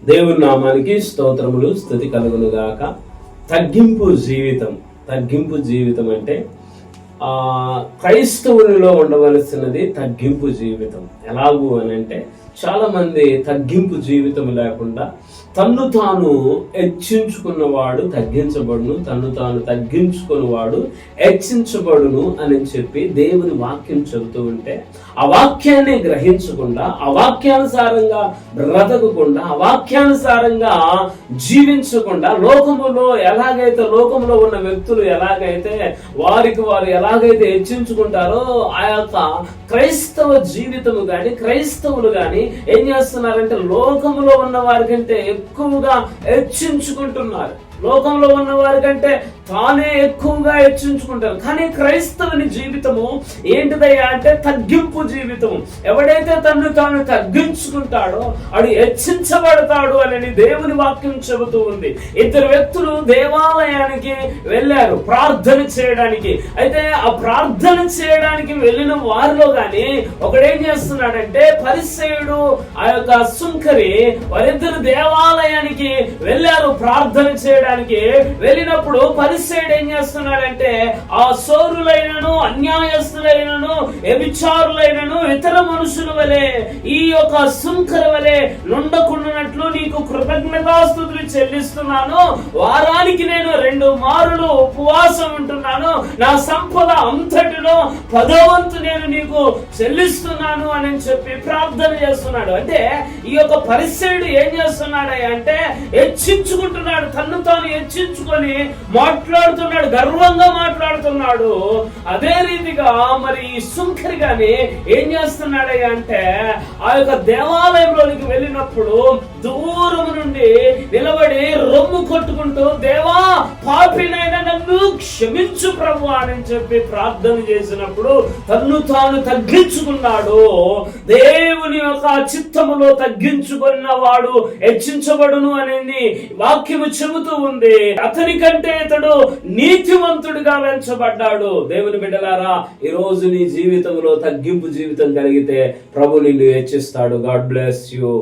దేవుని నామానికి స్తోత్రములు, స్తుతి కలుగును గాక. తగ్గింపు జీవితం అంటే క్రైస్తవునిలో ఉండవలసినది తగ్గింపు జీవితం. ఎలాగూ అని అంటే చాలా మంది తగ్గింపు జీవితం లేకుండా తన్ను తాను హెచ్చించుకున్నవాడు తగ్గించబడును, తన్ను తాను తగ్గించుకున్నవాడు హెచ్చించబడును అని చెప్పి దేవుని వాక్యం చెబుతూ ఉంటే ఆ వాక్యాన్ని గ్రహించకుండా, ఆ వాక్యానుసారంగా బ్రతకకుండా, ఆ వాక్యానుసారంగా జీవించకుండా, లోకములో ఉన్న వ్యక్తులు ఎలాగైతే వారు ఎలాగైతే హెచ్చించుకుంటారో ఆ యొక్క క్రైస్తవ జీవితము గాని, క్రైస్తవులు గాని ఏం చేస్తున్నారంటే లోకములో ఉన్న వారి కంటే ఎక్కువగా హెచ్చించుకుంటున్నారు. లోకంలో ఉన్న వారి కంటే తానే ఎక్కువగా హెచ్చించుకుంటారు. కానీ క్రైస్తవుని జీవితము ఏంటిదయ్యా అంటే తగ్గింపు జీవితము. ఎవడైతే తన్ను తాను తగ్గించుకుంటాడో అడు హెచ్చించబడతాడు అని దేవుని వాక్యం చెబుతూ ఉంది. ఇద్దరు వ్యక్తులు దేవాలయానికి వెళ్ళారు ప్రార్థన చేయడానికి. అయితే ఆ ప్రార్థన చేయడానికి వెళ్ళిన వారిలో గాని ఒకడేం చేస్తున్నాడంటే పరిసయ్యుడు, ఆ యొక్క సుంకరి, వారిద్దరు దేవాలయానికి వెళ్ళారు ప్రార్థన చేయడానికి. వెళ్ళినప్పుడు పరిసయ్యుడు ఏం చేస్తున్నాడంటే ఆ సోరులైనను, అన్యాయస్తులైనను, వ్యభిచారులైనను, ఇతర మనుషుల వలె ఈ యొక్క సుంకరి వలె నుండకుండానట్లు నీకు కృతజ్ఞతాస్తుతులు చెల్లిస్తున్నాను. వారానికి నేను 2 మారులు ఉపవాసం ఉంటున్నాను. నా సంపద అంతటిలో 10వ వంతు నేను నీకు చెల్లిస్తున్నాను అని చెప్పి ప్రార్థన చేస్తున్నాడు. అంటే ఈ యొక్క పరిసయ్యుడు ఏం చేస్తున్నాడు అంటే హెచ్చించుకుంటున్నాడు, తన్ను తాను హెచ్చించుకొని మాట్లాడుతున్నాడు, గర్వంగా మాట్లాడుతున్నాడు. అదే రీతిగా మరి ఈ సుంకరి గాని ఏం చేస్తున్నాడు అంటే ఆ యొక్క దేవాలయంలోనికి వెళ్ళినప్పుడు దూరం నుండి నిలబడి రొమ్ము కొట్టుకుంటూ దేవా పాపినైన నన్ను క్షమించు ప్రభు అని చెప్పి ప్రార్థన చేసినప్పుడు తన్ను తాను తగ్గించుకున్నాడు. దేవుని యొక్క చిత్తములో తగ్గించుకున్న వాడు హెచ్చించబడును అనేది వాక్యము చెబుతూ ఉంది. అతని కంటే ఇతడు నీతివంతుడిగా వెంచబడ్డాడు. దేవుని బిడ్డలారా, ఈ రోజు నీ జీవితంలో తగ్గింపు జీవితం కలిగితే ప్రభు నిన్ను హెచ్చిస్తాడు. God bless you.